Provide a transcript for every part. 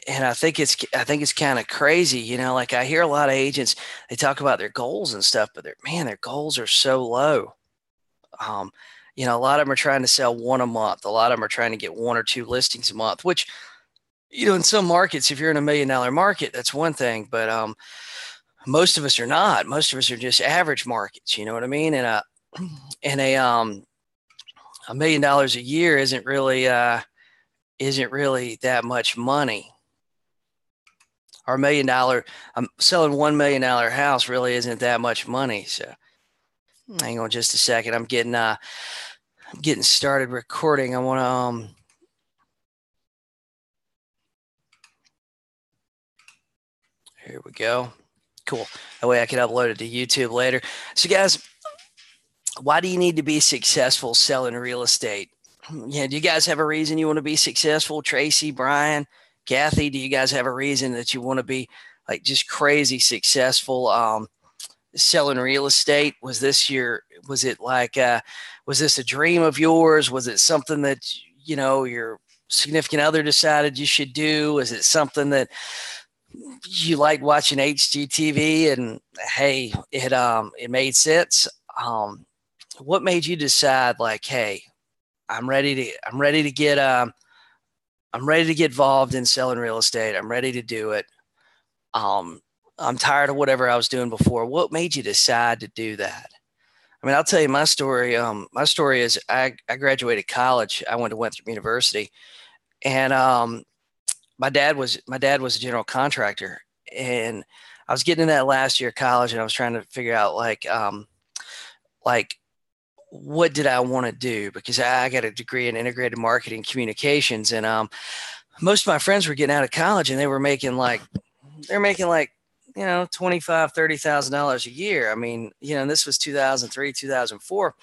and I think it's kind of crazy, like I hear a lot of agents, they talk about their goals and stuff, but their goals are so low. Um, a lot of them are trying to sell one a month. A lot of them are trying to get one or two listings a month, which, in some markets, if you're in $1 million market, that's one thing. But most of us are not. Most of us are just average markets. You know what I mean? And $1 million a year isn't really that much money. Our selling $1 million house really isn't that much money. So hang on just a second. I'm getting started recording. I want to here we go. Cool. That way I can upload it to YouTube later. So guys, why do you need to be successful selling real estate? Yeah, do you guys have a reason you want to be successful? Tracy, Brian, Kathy, do you guys have a reason that you want to be like just crazy successful selling real estate? Was this a dream of yours? Was it something that your significant other decided you should do? Is it something that you liked watching HGTV and hey, it made sense? What made you decide like, hey, I'm ready to get involved in selling real estate. I'm ready to do it. Um, I'm tired of whatever I was doing before. What made you decide to do that? I mean, I'll tell you my story. My story is I graduated college. I went to Winthrop University, and my dad was a general contractor, and I was getting in that last year of college, and I was trying to figure out like what did I want to do because I got a degree in integrated marketing communications, and most of my friends were getting out of college, and they're making like 25, $30,000 a year. I mean, this was 2003, 2004,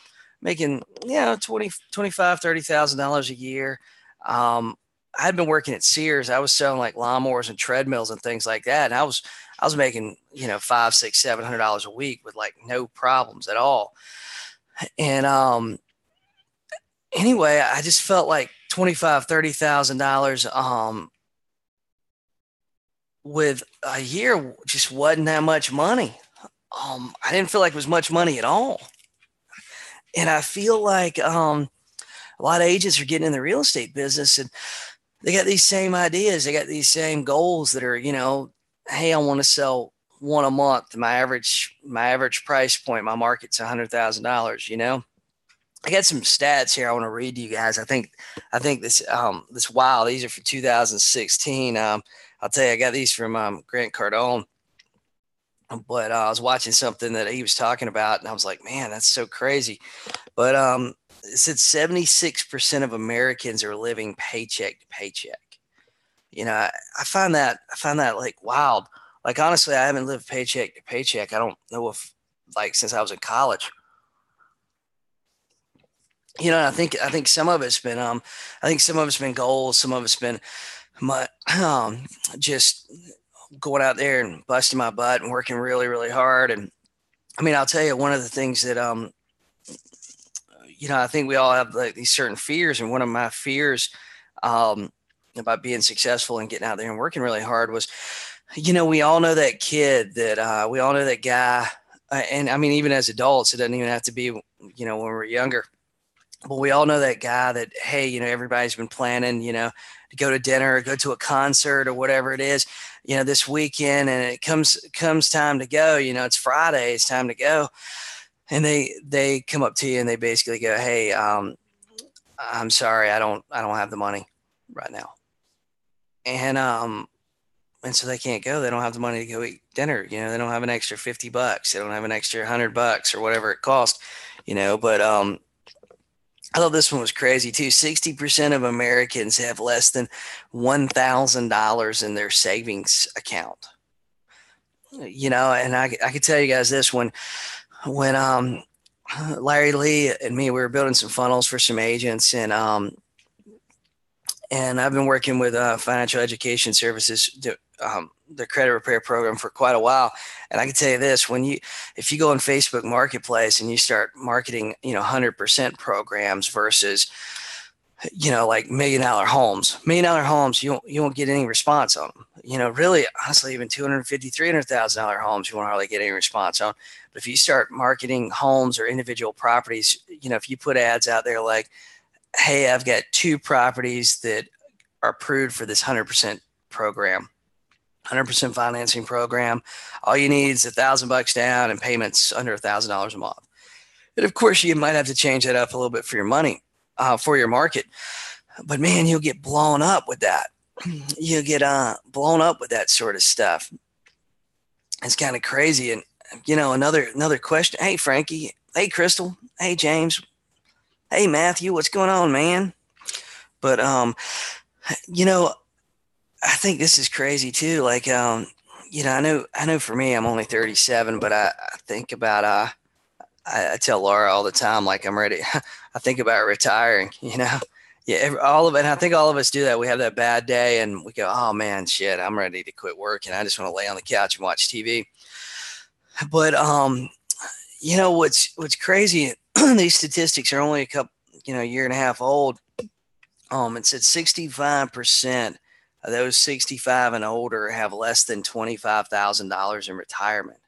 making 20, 25, $30,000 a year. um, I'd been working at Sears. I was selling like lawnmowers and treadmills and things like that, and I was making five, six, $700 a week with like no problems at all. And anyway, I just felt like 25, $30,000 with a year just wasn't that much money. I didn't feel like it was much money at all. And I feel like a lot of agents are getting in the real estate business, and they got these same ideas. They got these same goals that are, hey, I want to sell one a month. My average price point, my market's $100,000. I got some stats here I want to read to you guys. I think this wow, these are for 2016. I'll tell you, I got these from Grant Cardone, but I was watching something that he was talking about, and I was like, man, that's so crazy. But it said 76% of Americans are living paycheck to paycheck. I find that like wild. Like honestly, I haven't lived paycheck to paycheck. I don't know if like since I was in college. I think some of it's been I think some of it's been goals, some of it's been my just going out there and busting my butt and working really, really hard. And I mean, I'll tell you one of the things that I think we all have like these certain fears, and one of my fears um about being successful and getting out there and working really hard was, we all know that kid that we all know that guy, and I mean, even as adults, it doesn't even have to be, when we're younger. But we all know that guy that, hey, everybody's been planning, to go to dinner or go to a concert or whatever it is, this weekend, and it comes time to go. It's Friday, it's time to go, and they come up to you and they basically go, hey, I'm sorry, I don't have the money right now, and so they can't go. They don't have the money to go eat dinner. They don't have an extra $50. They don't have an extra $100 or whatever it costs. But I thought this one was crazy too. 60% of Americans have less than $1,000 in their savings account. And I can tell you guys this: when Larry Lee and me, we were building some funnels for some agents, and I've been working with Financial Education Services, the credit repair program, for quite a while. And I can tell you this: if you go on Facebook Marketplace and you start marketing, 100% programs versus like $1 million homes, you won't get any response on them. Really, honestly, even 250, $300,000 homes, you won't hardly get any response on. But if you start marketing homes or individual properties, if you put ads out there like, hey, I've got 2 properties that are approved for this 100% program, 100% financing program. All you need is $1,000 down and payments under $1,000 a month. And of course, you might have to change that up a little bit for your money, for your market. But man, you'll get blown up with that. You'll get blown up with that sort of stuff. It's kind of crazy. And another question. Hey, Frankie. Hey, Crystal. Hey, James. Hey, Matthew. What's going on, man? But you know, I think this is crazy too. Like, I know for me, I'm only 37, but I think about I tell Laura all the time, like I'm ready. I think about retiring, Yeah, all of it. And I think all of us do that. We have that bad day and we go, oh man, shit, I'm ready to quit work and I just want to lay on the couch and watch TV. But what's crazy, these statistics are only a couple, year and a half old. It said 65% of those 65 and older have less than $25,000 in retirement.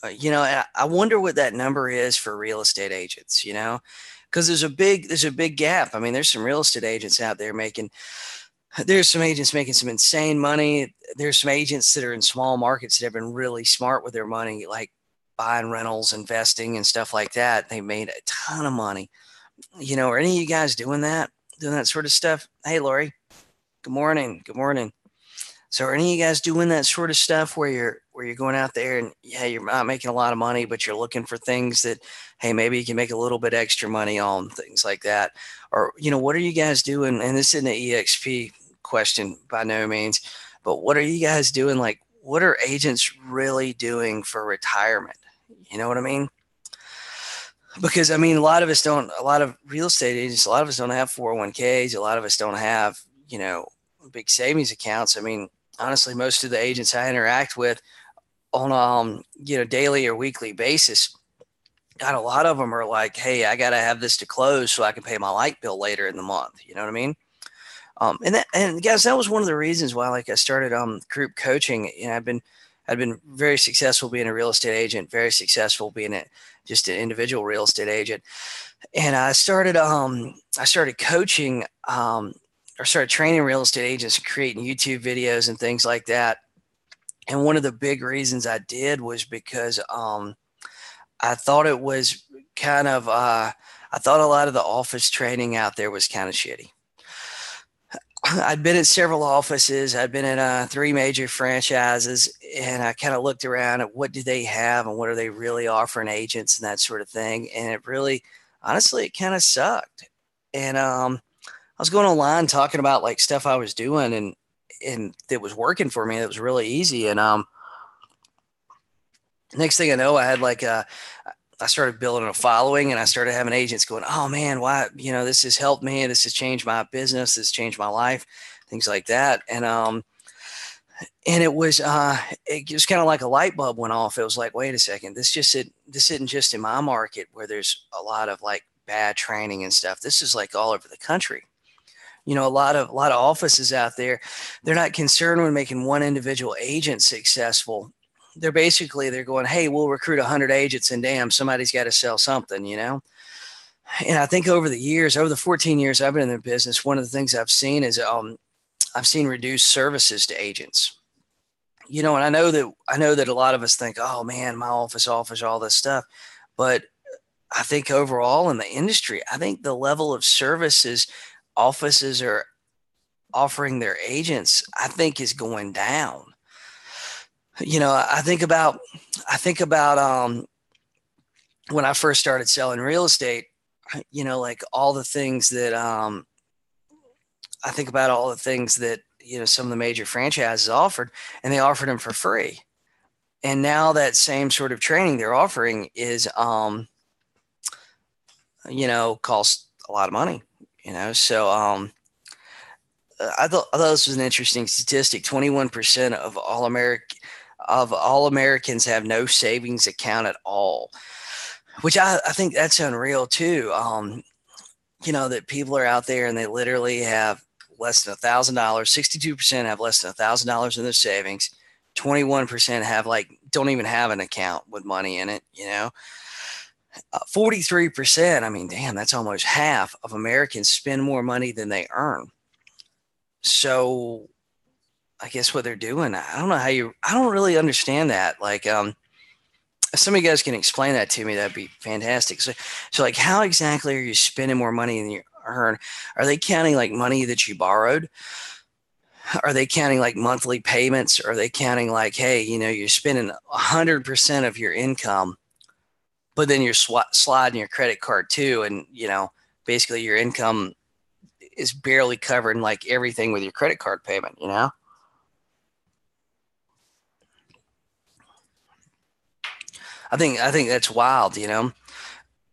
I wonder what that number is for real estate agents, because there's a big gap. I mean, there's some real estate agents out there there's some agents making some insane money. There's some agents that are in small markets that have been really smart with their money, like buying rentals, investing and stuff like that. They made a ton of money. Are any of you guys doing that sort of stuff? Hey, Lori, good morning. Good morning. So are any of you guys doing that sort of stuff where you're going out there and yeah, you're not making a lot of money, but you're looking for things that, hey, maybe you can make a little bit extra money on, things like that? Or, what are you guys doing? And this isn't an EXP question by no means, but what are you guys doing? Like, what are agents really doing for retirement? You know what I mean? Because I mean, a lot of real estate agents, a lot of us don't have 401ks. A lot of us don't have, big savings accounts. I mean, honestly, most of the agents I interact with on daily or weekly basis, God, a lot of them are like, hey, I got to have this to close so I can pay my light bill later in the month. You know what I mean? And guys, that was one of the reasons why, like, I started group coaching. I've been very successful being a real estate agent, very successful being just an individual real estate agent. And I started coaching, or started training real estate agents, creating YouTube videos and things like that. And one of the big reasons I did was because I thought it was kind of I thought a lot of the office training out there was kind of shitty. I'd been at several offices. I'd been in 3 major franchises, and I kind of looked around at what do they have and what are they really offering agents and that sort of thing. And it really, honestly, it kind of sucked. And I was going online talking about like stuff I was doing and that was working for me. That was really easy. And next thing I know, I started building a following and I started having agents going, oh man, why, this has helped me. This has changed my business. This has changed my life, things like that. And it was kind of like a light bulb went off. It was like, wait a second, this isn't just in my market where there's a lot of like bad training and stuff. This is like all over the country. A lot of offices out there, they're not concerned with making one individual agent successful. They're going, hey, we'll recruit 100 agents and damn, somebody's got to sell something. And I think over the 14 years I've been in the business, one of the things I've seen is I've seen reduced services to agents. And I know that a lot of us think, oh man, my office offers all this stuff. But I think overall in the industry, I think the level of services offices are offering their agents, I think, is going down. I think about when I first started selling real estate, like all the things that I think about all the things that some of the major franchises offered, and they offered them for free. And now that same sort of training they're offering is costs a lot of money. So I thought this was an interesting statistic. 21% of all Americans have no savings account at all, which I think that's unreal too. that people are out there and they literally have less than $1,000. 62% have less than $1,000 in their savings. 21% have don't even have an account with money in it. 43%. I mean, damn, that's almost half of Americans spend more money than they earn. So I guess what they're doing, I don't really understand that. If some of you guys can explain that to me, that'd be fantastic. So like, how exactly are you spending more money than you earn? Are they counting like money that you borrowed? Are they counting like monthly payments? Are they counting like, hey, you're spending 100% of your income, but then you're sliding your credit card too, and basically your income is barely covering like everything with your credit card payment. I think that's wild.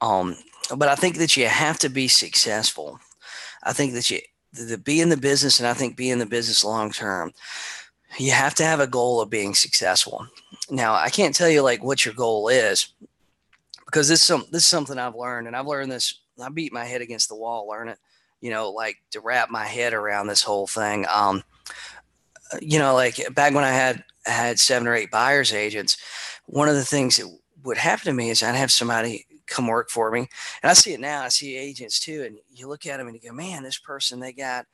Um, but I think that you have to be successful. I think that you to be in the business, and I think be in the business long term, you have to have a goal of being successful. Now, I can't tell you like what your goal is, because this is something I've learned, and I've learned this. I beat my head against the wall, learn it. Like to wrap my head around this whole thing. Like back when I had 7 or 8 buyers agents, one of the things that would happen to me is I'd have somebody come work for me, and I see it now. I see agents too, and you look at them and you go, man, this person, they got,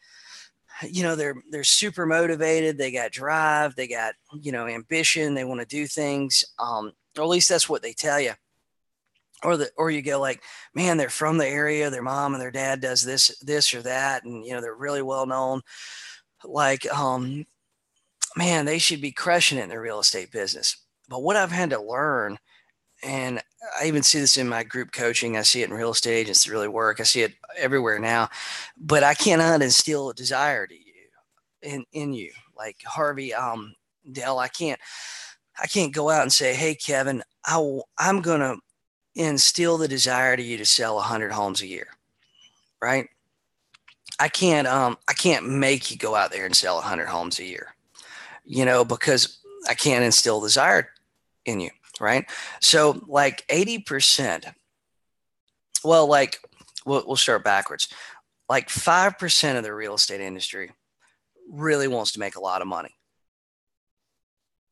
they're super motivated, they got drive, they got ambition, they want to do things, or at least that's what they tell you. Or you go like, man, they're from the area, their mom and their dad does this or that, and they're really well known. Like, man, they should be crushing it in their real estate business. But what I've had to learn, and I even see this in my group coaching, I see it in real estate agents that really work, I see it everywhere now, but I cannot instill a desire to you in you. Like Harvey, Dell, I can't go out and say, hey, Kevin, I'm going to instill the desire to you to sell 100 homes a year, right? I can't make you go out there and sell 100 homes a year, because I can't instill desire in you, right? So like 80%, well, like we'll start backwards. Like 5% of the real estate industry really wants to make a lot of money.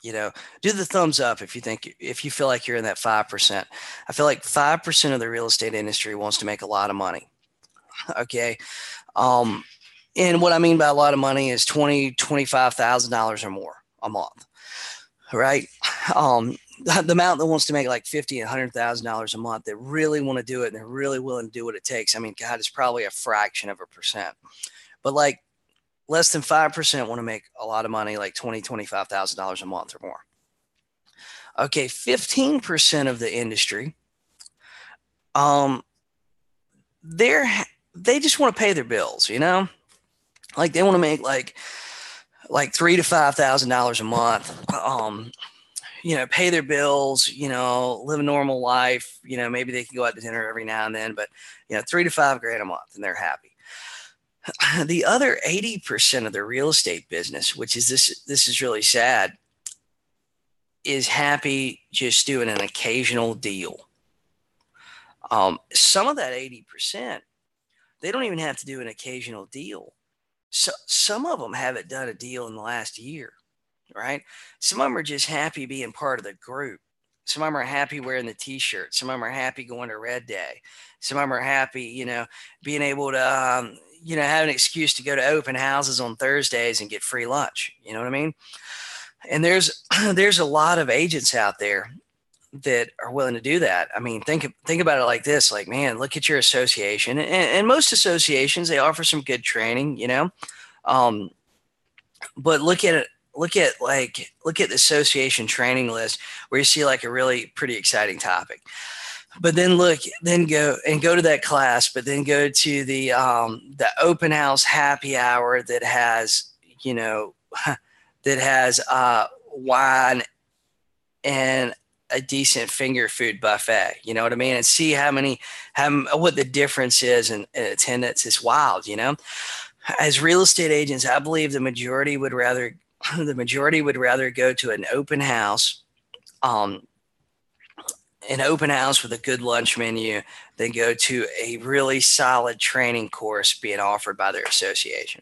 Do the thumbs up if you feel like you're in that 5%. I feel like 5% of the real estate industry wants to make a lot of money. Okay. Um, and what I mean by a lot of money is $25,000 or more a month, right? The amount that wants to make like $50,000 and $100,000 a month, that really want to do it and they're really willing to do what it takes. I mean, God, it's probably a fraction of a percent, but like less than 5% want to make a lot of money, like $25,000 a month or more. Okay, 15% of the industry, they just want to pay their bills, like they want to make like $3,000 to $5,000 a month, pay their bills, live a normal life, maybe they can go out to dinner every now and then, but $3,000 to $5,000 a month and they're happy. The other 80% of the real estate business, which is this is really sad, is happy just doing an occasional deal. Some of that 80%, they don't even have to do an occasional deal. So some of them haven't done a deal in the last year, right? Some of them are just happy being part of the group. Some of them are happy wearing the t-shirt. Some of them are happy going to Red Day. Some of them are happy, being able to, have an excuse to go to open houses on Thursdays and get free lunch. You know what I mean? And there's a lot of agents out there that are willing to do that. I mean, think about it like this. Like, man, look at your association, and most associations, they offer some good training, but look at it. Look at the association training list where you see like a really pretty exciting topic. But then go to that class, but then go to the open house happy hour that has, wine and a decent finger food buffet. You know what I mean? And see what the difference is in attendance. Is wild, As real estate agents, I believe the majority would rather go to an open house, an open house with a good lunch menu than go to a really solid training course being offered by their association.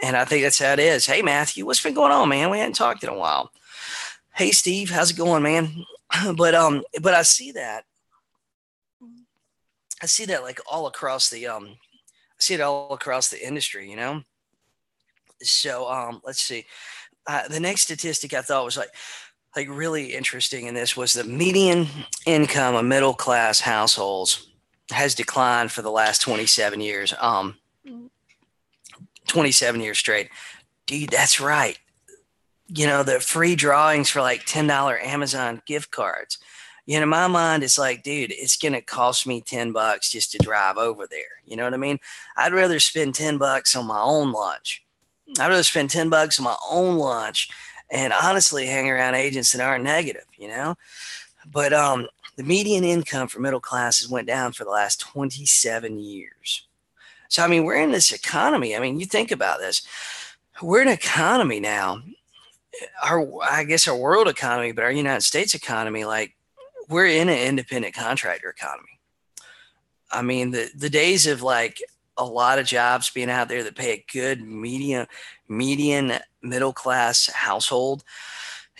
And I think that's how it is. Hey, Matthew, what's been going on, man? We hadn't talked in a while. Hey, Steve, how's it going, man? But I see that like all across I see it all across the industry, you know. So let's see. The next statistic I thought was like really interesting in this was the median income of middle class households has declined for the last 27 years. 27 years straight. Dude, that's right. You know, the free drawings for like $10 Amazon gift cards. You know, in my mind, it's like, dude, it's going to cost me $10 just to drive over there. You know what I mean? I'd rather spend $10 on my own lunch. I'd rather spend $10 on my own lunch and honestly hang around agents that aren't negative, you know? But the median income for middle classes went down for the last 27 years. So, I mean, we're in this economy. I mean, you think about this. We're in an economy now. I guess our world economy, but our United States economy, like we're in an independent contractor economy. I mean, the days of like a lot of jobs being out there that pay a good median middle class household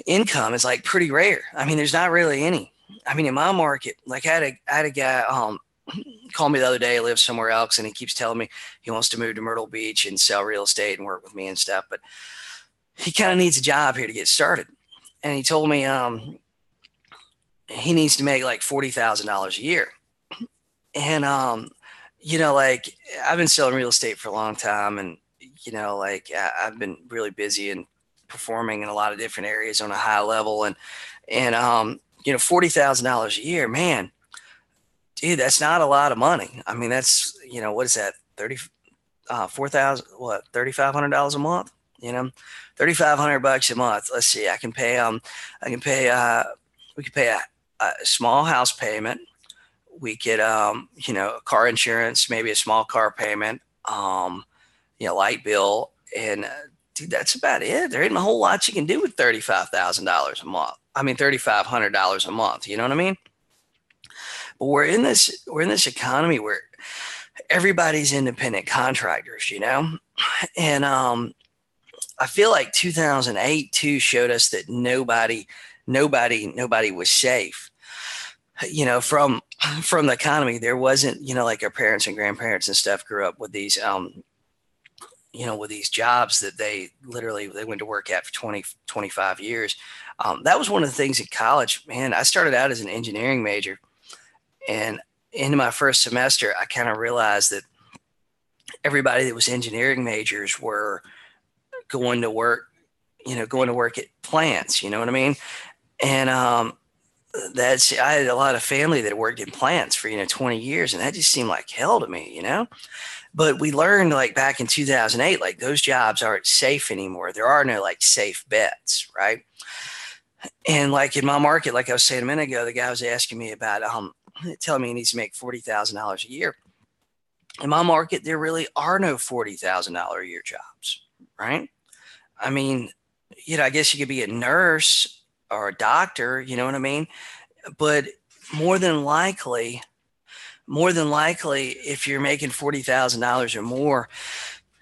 income is like pretty rare. I mean, there's not really any. I mean, in my market, like I had a guy call me the other day, lives somewhere else, and he keeps telling me he wants to move to Myrtle Beach and sell real estate and work with me and stuff. But he kind of needs a job here to get started. And he told me he needs to make like $40,000 a year. And you know, like I've been selling real estate for a long time, and you know, like I've been really busy and performing in a lot of different areas on a high level, and you know, $40,000 a year, man, dude, that's not a lot of money. I mean, that's, you know, what is that, 4,000, what, $3,500 a month? You know, $3,500 a month. Let's see, I can pay we could pay a small house payment. We could, you know, car insurance, maybe a small car payment, you know, light bill, and dude, that's about it. There isn't a whole lot you can do with $35,000 a month. I mean, $3,500 a month. You know what I mean? But we're in this economy where everybody's independent contractors, you know, and I feel like 2008 too showed us that nobody was safe. You know, from the economy, there wasn't, you know, like our parents and grandparents and stuff grew up with these, you know, with these jobs that they went to work at for 20, 25 years. That was one of the things in college, man. I started out as an engineering major, and into my first semester, I kind of realized that everybody that was engineering majors were going to work at plants, you know what I mean? And I had a lot of family that worked in plants for, you know, 20 years, and that just seemed like hell to me, you know? But we learned like back in 2008, like those jobs aren't safe anymore. There are no like safe bets, right? And like in my market, like I was saying a minute ago, the guy was asking me about telling me he needs to make $40,000 a year. In my market, there really are no $40,000 a year jobs, right? I mean, you know, I guess you could be a nurse or a doctor, you know what I mean? But more than likely, if you're making $40,000 or more,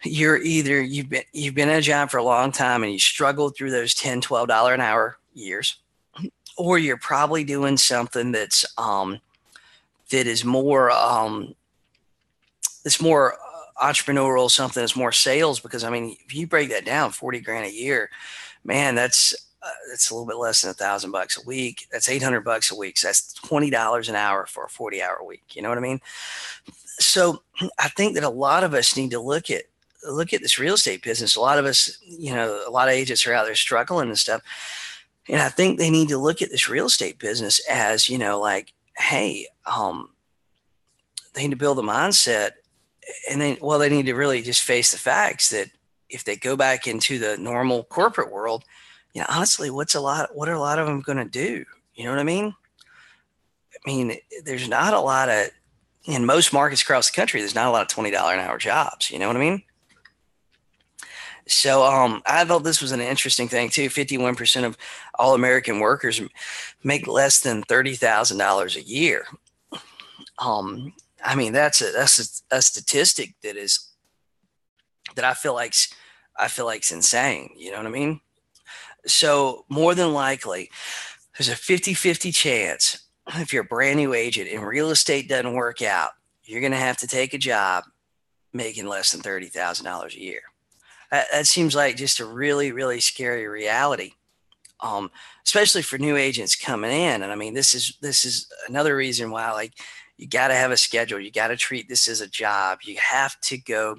you've been in a job for a long time and you struggled through those $10, $12 an hour years, or you're probably doing something that is more entrepreneurial, something that's more sales. Because I mean, if you break that down, 40 grand a year, man, that's a little bit less than $1,000 a week. That's $800 a week. So that's $20 an hour for a 40-hour week. You know what I mean? So I think that a lot of us need to look at this real estate business. A lot of us, you know, a lot of agents are out there struggling and stuff. And I think they need to look at this real estate business as, you know, like, hey, they need to build a mindset, and then, well, they need to really just face the facts that if they go back into the normal corporate world, you know, honestly, what are a lot of them going to do? You know what I mean? I mean, there's not a lot of, in most markets across the country, there's not a lot of $20 an hour jobs. You know what I mean? So I thought this was an interesting thing too. 51% of all American workers make less than $30,000 a year. Um, I mean, that's a statistic that I feel like's insane. You know what I mean? So more than likely, there's a 50-50 chance if you're a brand new agent and real estate doesn't work out, you're going to have to take a job making less than $30,000 a year. That seems like just a really, really scary reality, especially for new agents coming in. And I mean, this is another reason why, like, you got to have a schedule. You got to treat this as a job. You have to go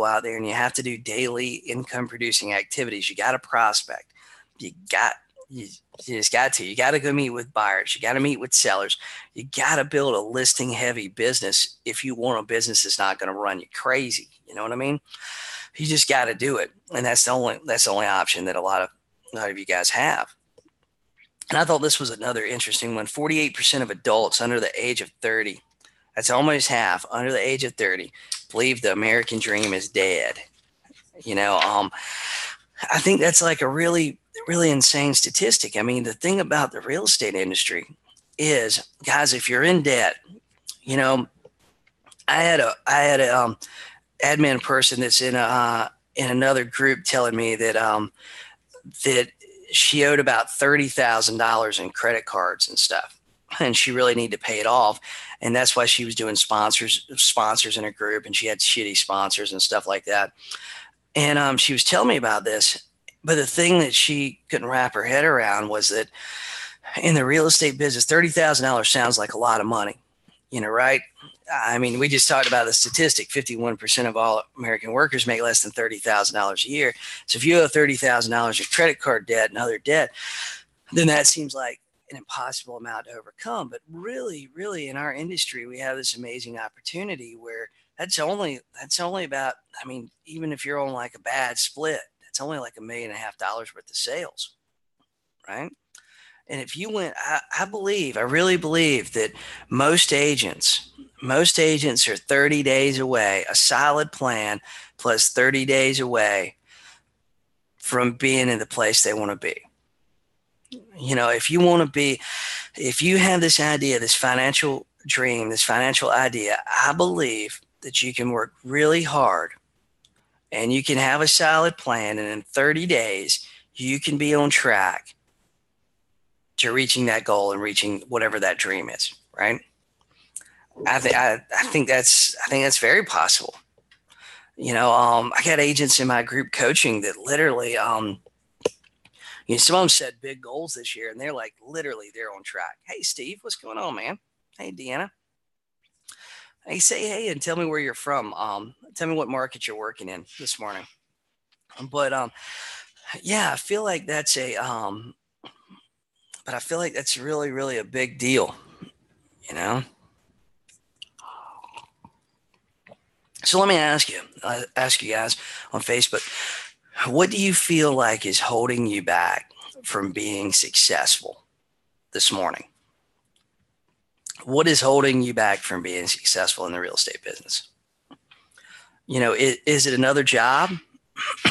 out there and you have to do daily income producing activities. You got to prospect. You got you, you just got to. You got to go meet with buyers. You got to meet with sellers. You got to build a listing heavy business if you want a business that's not going to run you crazy. You know what I mean? You just got to do it, and that's the only option that a lot of you guys have. And I thought this was another interesting one. 48% of adults under the age of 30, that's almost half, under the age of 30, believe the American dream is dead. You know, I think that's like a really, really insane statistic. I mean, the thing about the real estate industry is, guys, if you're in debt, you know, I had a admin person that's in another group telling me that she owed about $30,000 in credit cards and stuff, and she really needed to pay it off, and that's why she was doing sponsors in her group, and she had shitty sponsors and stuff like that. And she was telling me about this, but the thing that she couldn't wrap her head around was that in the real estate business, $30,000 sounds like a lot of money, right? I mean, we just talked about the statistic. 51% of all American workers make less than $30,000 a year. So if you owe $30,000 in credit card debt and other debt, then that seems like an impossible amount to overcome. But really, really, in our industry, we have this amazing opportunity where that's only about, I mean, even if you're on like a bad split, that's only like $1.5 million worth of sales, right? And if you went, I really believe that most agents, most agents are 30 days away, a solid plan plus 30 days away from being in the place they want to be. If you have this idea, this financial dream, this financial idea, I believe that you can work really hard and you can have a solid plan. And in 30 days, you can be on track to reaching that goal and reaching whatever that dream is, right? I think that's very possible. I got agents in my group coaching that literally, some of them set big goals this year, and they're like, literally, they're on track. Hey, Steve, what's going on, man? Hey, Deanna. Hey, say hey and tell me where you're from. Tell me what market you're working in this morning. But yeah, I feel like that's really, really a big deal, you know? So let me ask you guys on Facebook, what do you feel like is holding you back from being successful this morning? What is holding you back from being successful in the real estate business? Is it another job?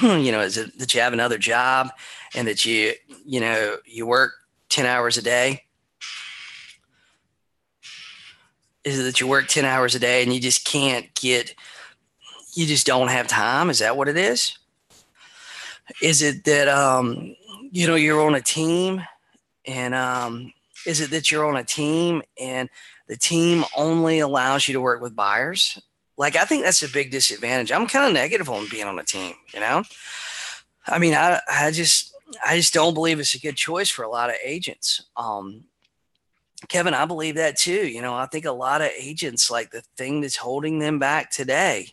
Is it that you have another job and that you work 10 hours a day? Is it that you work 10 hours a day and you just don't have time? Is that what it is? Is it that, you're on a team and, is it that you're on a team and the team only allows you to work with buyers? Like, I think that's a big disadvantage. I'm kind of negative on being on a team, I mean, I just don't believe it's a good choice for a lot of agents. Kevin, I believe that too. I think a lot of agents, like, the thing that's holding them back today,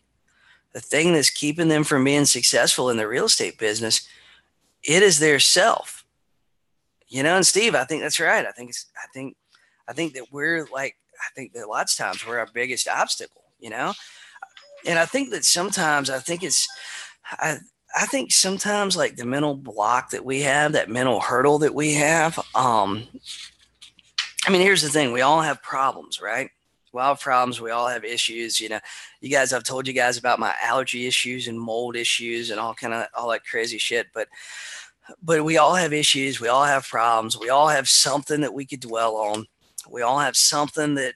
the thing that's keeping them from being successful in the real estate business, it is their self. And Steve, I think that's right. I think that I think that lots of times we're our biggest obstacle, and I think that sometimes I think sometimes, like, the mental block that we have, that mental hurdle that we have, I mean, here's the thing. We all have problems, right? We all have problems. We all have issues. You guys, I've told you guys about my allergy issues and mold issues and all that crazy shit. But we all have issues. We all have problems. We all have something that we could dwell on. We all have something that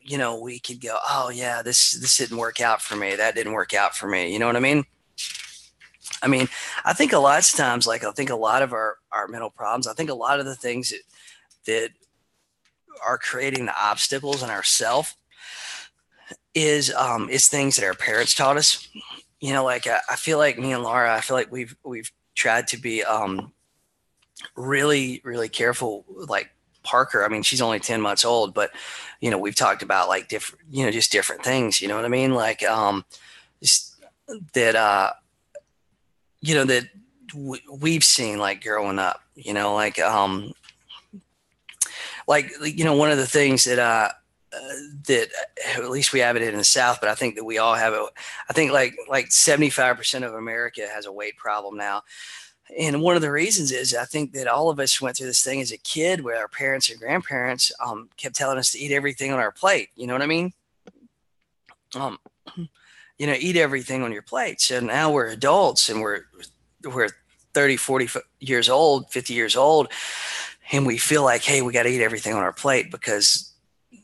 we could go, oh yeah, this didn't work out for me. That didn't work out for me. You know what I mean? I mean, I think a lot of times, like I think a lot of our mental problems, I think a lot of the things that are creating the obstacles in ourself is things that our parents taught us. Like I feel like me and Laura, I feel like we've tried to be really, really careful. Like Parker, I mean, she's only 10 months old, but we've talked about like different, just different things, you know what I mean? Like just that that we've seen like growing up, one of the things that at least we have it in the South, but I think that we all have it. I think like 75% of America has a weight problem now. And one of the reasons is I think that all of us went through this thing as a kid where our parents and grandparents kept telling us to eat everything on our plate. You know what I mean? Eat everything on your plate. So now we're adults and we're 30, 40 years old, 50 years old. And we feel like, hey, we got to eat everything on our plate because,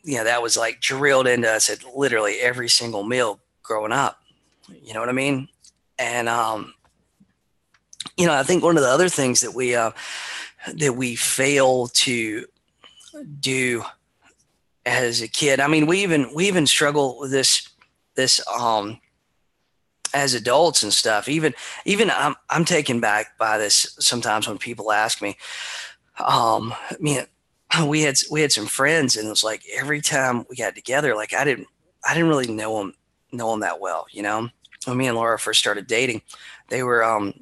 that was like drilled into us at literally every single meal growing up. You know what I mean? And, I think one of the other things that we fail to do as a kid, I mean, we even struggle with this as adults and stuff. Even I'm taken back by this sometimes when people ask me. We had some friends, and it was like every time we got together, like I didn't really know them that well. When me and Laura first started dating, they were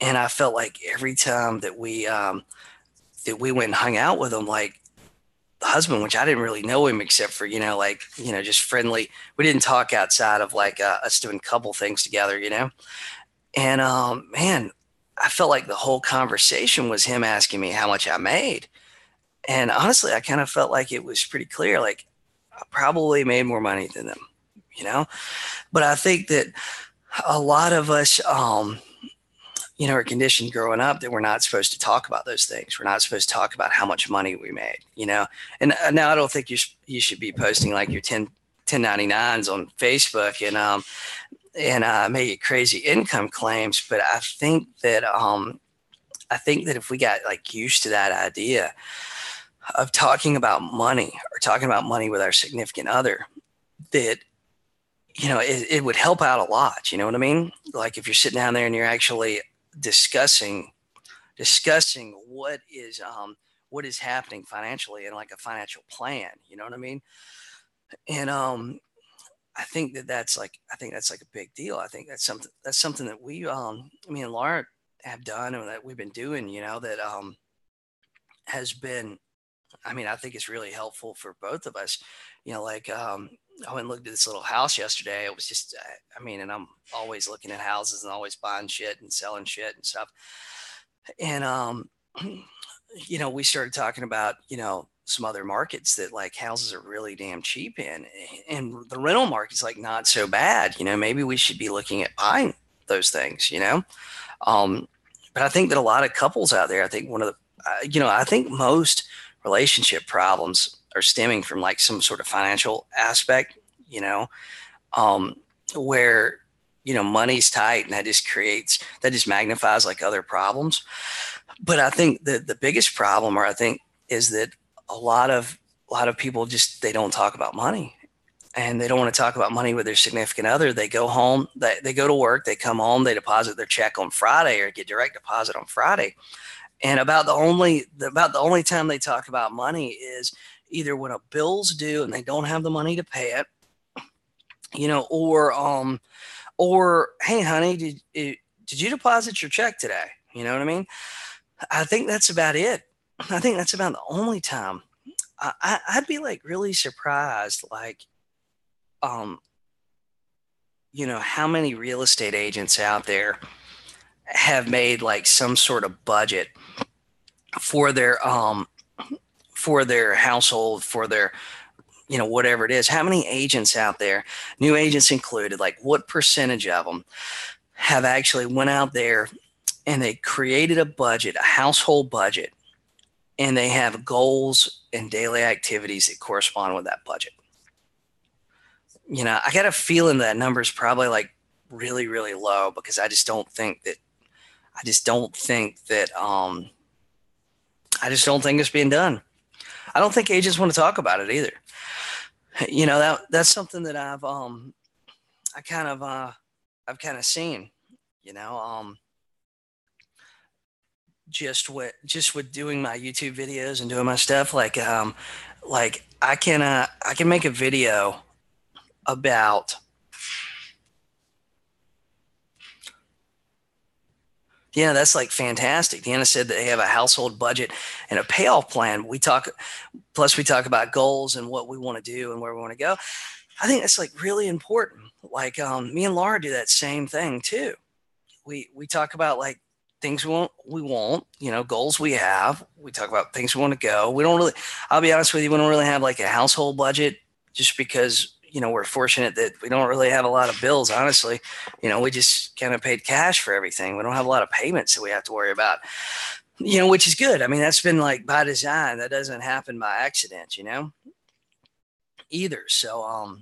and I felt like every time that we went and hung out with them, like the husband, which I didn't really know him except for just friendly. We didn't talk outside of like us doing couple things together, and man, I felt like the whole conversation was him asking me how much I made. And honestly, I kind of felt like it was pretty clear, like I probably made more money than them, but I think that a lot of us, are conditioned growing up that we're not supposed to talk about those things. We're not supposed to talk about how much money we made, and now I don't think you should be posting like your 1099s on Facebook and make crazy income claims. But I think that if we got like used to that idea of talking about money or talking about money with our significant other, that it would help out a lot. You know what I mean? Like if you're sitting down there and you're actually discussing what is happening financially and like a financial plan. You know what I mean? And I think that's like a big deal. I think that's something that we me and Laura have done and that we've been doing, that has been, I mean, I think it's really helpful for both of us. I went and looked at this little house yesterday. It was just, I mean, and I'm always looking at houses and always buying shit and selling shit and stuff. And we started talking about, some other markets that like houses are really damn cheap in, and the rental market's like not so bad. Maybe we should be looking at buying those things. But I think that a lot of couples out there, I think one of the, I think most relationship problems are stemming from like some sort of financial aspect, where money's tight, and that just magnifies like other problems. But I think that the biggest problem, or I think, is that a lot of people just, they don't talk about money, and they don't want to talk about money with their significant other. They go home, they go to work, they come home, they deposit their check on Friday or get direct deposit on Friday. And about the only time they talk about money is either when a bill's due and they don't have the money to pay it, or hey honey, did you deposit your check today? You know what I mean? I think that's about it. I think that's about the only time. I'd be like really surprised, like, how many real estate agents out there have made like some sort of budget for their household, for their whatever it is, how many agents out there, new agents included, like what percentage of them have actually went out there and they created a budget, a household budget, and they have goals and daily activities that correspond with that budget? I got a feeling that number is probably like really, really low, because I just don't think that it's being done. I don't think agents want to talk about it either. That's something that I've kind of seen, just with doing my YouTube videos and doing my stuff, like I can make a video about, that's like fantastic. Deanna said that they have a household budget and a payoff plan. We talk about goals and what we want to do and where we want to go. I think that's like really important. Like me and Laura do that same thing too. We talk about like things we want, goals we have. We talk about things we want to go. We don't really, I'll be honest with you, we don't really have like a household budget, just because we're fortunate that we don't really have a lot of bills, honestly. We just kind of paid cash for everything. We don't have a lot of payments that we have to worry about, which is good. I mean, that's been like by design. That doesn't happen by accident, either. So,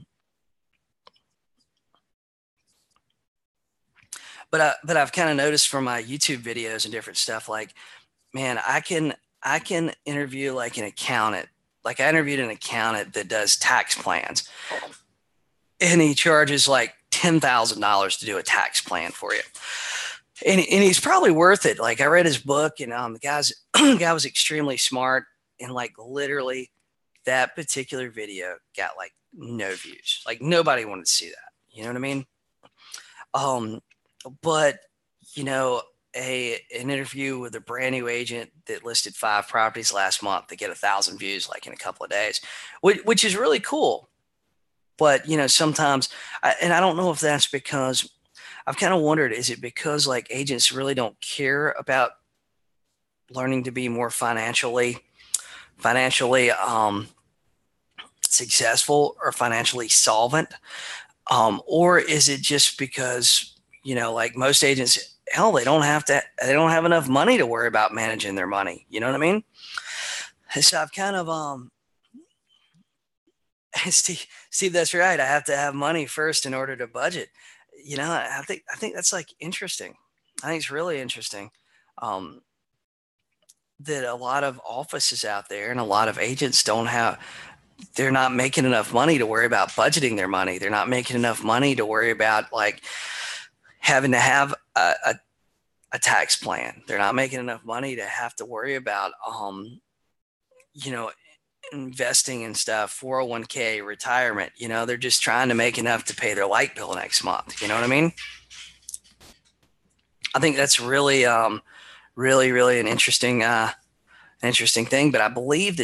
but I've kind of noticed from my YouTube videos and different stuff, like, man, I can interview like an accountant. Like I interviewed an accountant that does tax plans, and he charges like $10,000 to do a tax plan for you. And he's probably worth it. Like I read his book, and the guy was extremely smart, and like literally that particular video got like no views. Like nobody wanted to see that. You know what I mean? But an interview with a brand new agent that listed 5 properties last month, they get 1,000 views like in a couple of days, which is really cool. But sometimes, and I don't know if that's because, I've kind of wondered, is it because like agents really don't care about learning to be more financially successful or financially solvent, or is it just because like most agents, hell, they don't have enough money to worry about managing their money. You know what I mean? So I've kind of Steve, that's right. I have to have money first in order to budget. I think that's like interesting. I think it's really interesting that a lot of offices out there and a lot of agents they're not making enough money to worry about budgeting their money. They're not making enough money to worry about like having to have a tax plan. They're not making enough money to have to worry about, investing in stuff, 401k, retirement. They're just trying to make enough to pay their light bill next month. You know what I mean? I think that's really, really, really an interesting thing. But I believe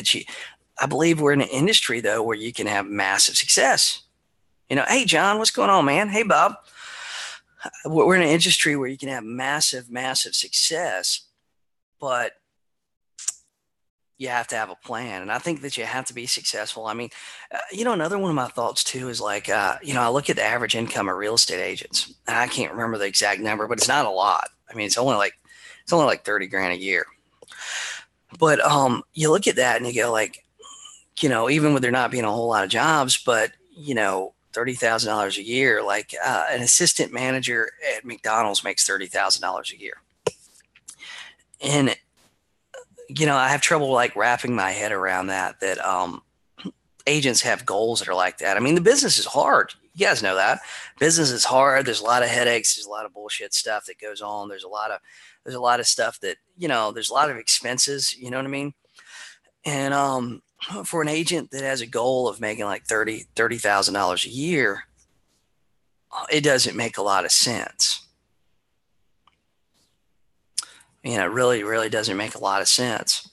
we're in an industry though where you can have massive success. Hey John, what's going on, man? Hey Bob. We're in an industry where you can have massive, massive success, but you have to have a plan. And I think that you have to be successful. I mean, another one of my thoughts too is like, I look at the average income of real estate agents, and I can't remember the exact number, but it's not a lot. I mean, it's only like 30 grand a year. But you look at that and you go like, even with there not being a whole lot of jobs, but $30,000 a year, like an assistant manager at McDonald's makes $30,000 a year. And I have trouble like wrapping my head around that agents have goals that are like that. I mean, the business is hard. You guys know that. Business is hard. There's a lot of headaches. There's a lot of bullshit stuff that goes on. There's a lot of stuff that, there's a lot of expenses, you know what I mean? And for an agent that has a goal of making like $30,000 a year, it doesn't make a lot of sense. It really, really doesn't make a lot of sense.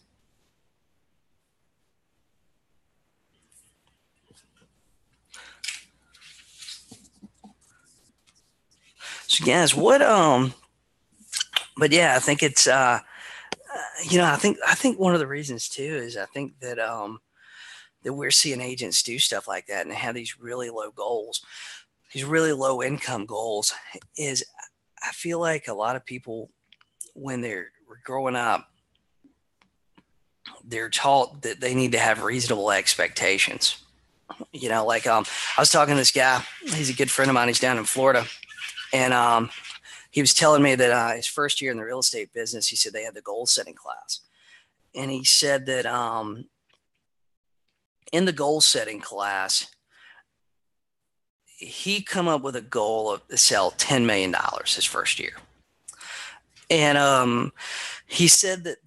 So guys, but yeah, I think it's, I think one of the reasons too is I think that that we're seeing agents do stuff like that and have these really low goals, these really low income goals, is I feel like a lot of people, when they're growing up, they're taught that they need to have reasonable expectations. Like I was talking to this guy. He's a good friend of mine. He's down in Florida, and he was telling me that his first year in the real estate business, he said they had the goal setting class, and he said that in the goal setting class, he come up with a goal of to sell $10 million his first year, and he said that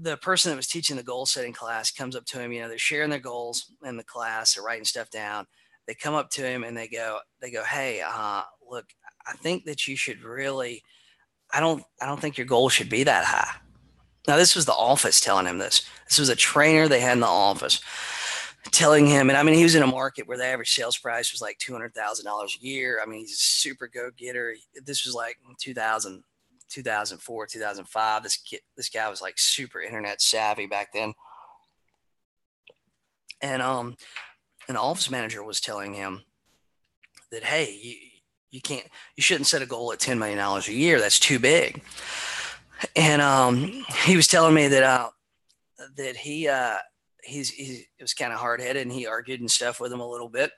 the person that was teaching the goal setting class comes up to him. They're sharing their goals in the class, they're writing stuff down. They come up to him and they go, hey, look, I think that you should really, I don't think your goal should be that high. Now, this was the office telling him this. This was a trainer they had in the office telling him, and I mean, he was in a market where the average sales price was like $200,000 a year. I mean, he's a super go-getter. This was like 2004, 2005. This guy was like super internet savvy back then. And an office manager was telling him that, hey, you shouldn't set a goal at $10 million a year. That's too big. And he was telling me that he was kind of hard headed, and he argued and stuff with him a little bit.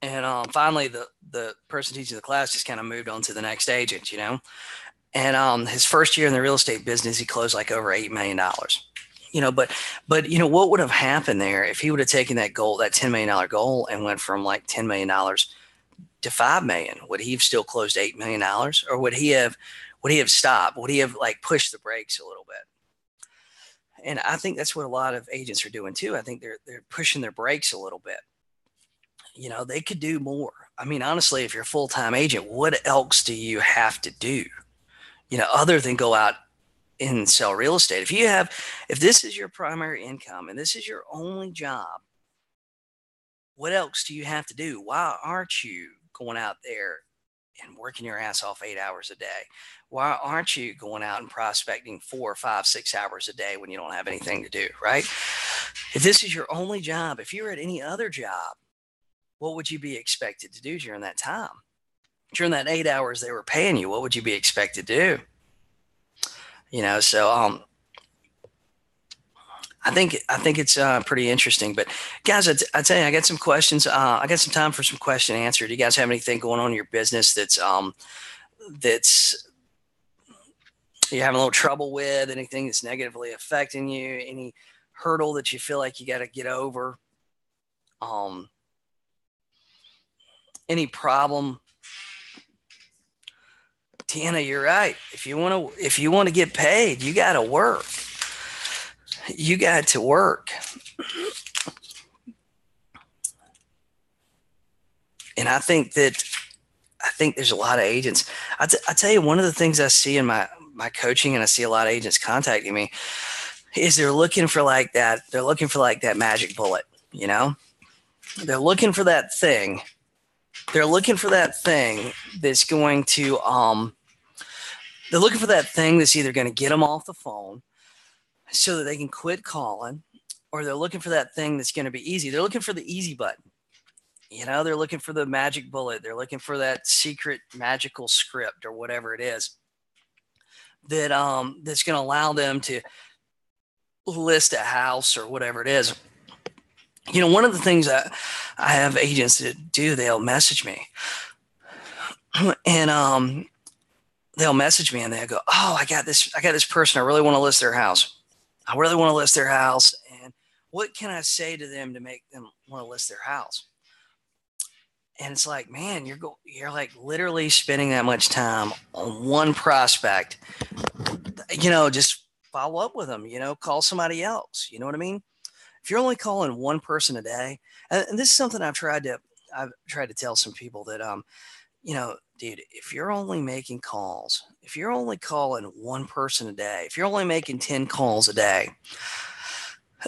And finally, the person teaching the class just kind of moved on to the next agent, And his first year in the real estate business, he closed like over $8 million. But what would have happened there if he would have taken that goal, that $10 million goal, and went from like $10 million to $5 million? Would he have still closed $8 million, or would he have stopped? Would he have like pushed the brakes a little bit? And I think that's what a lot of agents are doing too. I think they're pushing their brakes a little bit. They could do more. I mean, honestly, if you're a full-time agent, what else do you have to do? Other than go out and sell real estate. If this is your primary income and this is your only job, what else do you have to do? Why aren't you going out there and working your ass off 8 hours a day? Why aren't you going out and prospecting 4, 5, 6 hours a day when you don't have anything to do, right? If this is your only job, if you were at any other job, what would you be expected to do during that time? During that 8 hours they were paying you, what would you be expected to do? So I think it's pretty interesting. But guys, I tell you, I got some questions. I got some time for some question and answer. Do you guys have anything going on in your business that's you're having a little trouble with? Anything that's negatively affecting you? Any hurdle that you feel like you got to get over? Any problem? Tina, you're right. If you want to get paid, you got to work. You got to work. And I think there's a lot of agents. I tell you, one of the things I see in my coaching, and I see a lot of agents contacting me, is they're looking for like that. They're looking for like that magic bullet. They're looking for that thing. They're looking for that thing that's going to they're looking for that thing that's either going to get them off the phone so that they can quit calling, or they're looking for that thing that's going to be easy. They're looking for the easy button. They're looking for the magic bullet. They're looking for that secret magical script or whatever it is that that's going to allow them to list a house or whatever it is. One of the things that I have agents that do, they'll message me and they'll message me and they'll go, oh, I got this person. I really want to list their house. And what can I say to them to make them want to list their house? And it's like, man, you're like literally spending that much time on one prospect. Just follow up with them, call somebody else. You know what I mean? If you're only calling one person a day, and this is something I've tried to tell some people that, dude, if you're only making calls, if you're only calling one person a day, if you're only making 10 calls a day,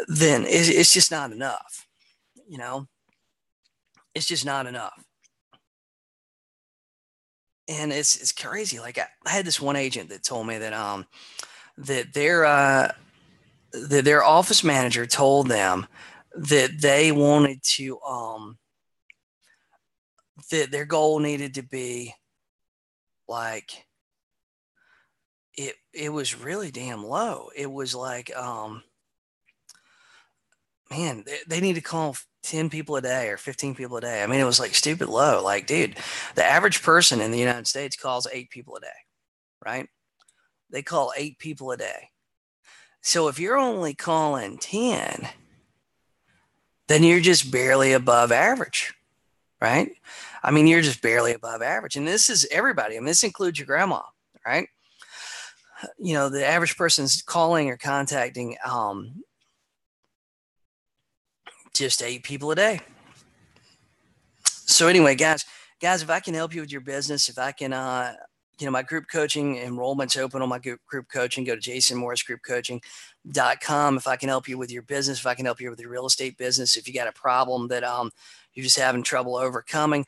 then it's just not enough. It's just not enough. And it's crazy. Like I had this one agent that told me that that their office manager told them that they wanted to that their goal needed to be like it was really damn low. It was like man, they need to call 10 people a day or 15 people a day. I mean, it was like stupid low. Like, dude, the average person in the United States calls 8 people a day, right? They call 8 people a day. So if you're only calling 10, then you're just barely above average, right? I mean, you're just barely above average. And this is everybody. I mean, this includes your grandma, right? You know, the average person's calling or contacting just 8 people a day. So anyway, guys, if I can help you with your business, if I can, my group coaching enrollment's open on my group coaching. Go to jasonmorrisgroupcoaching.com. If I can help you with your business, if I can help you with your real estate business, if you got a problem that you're just having trouble overcoming,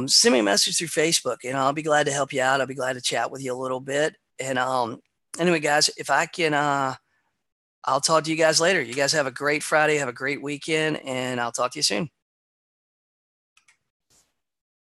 send me a message through Facebook, and I'll be glad to help you out. I'll be glad to chat with you a little bit. And anyway, guys, if I can, I'll talk to you guys later. You guys have a great Friday, have a great weekend, and I'll talk to you soon.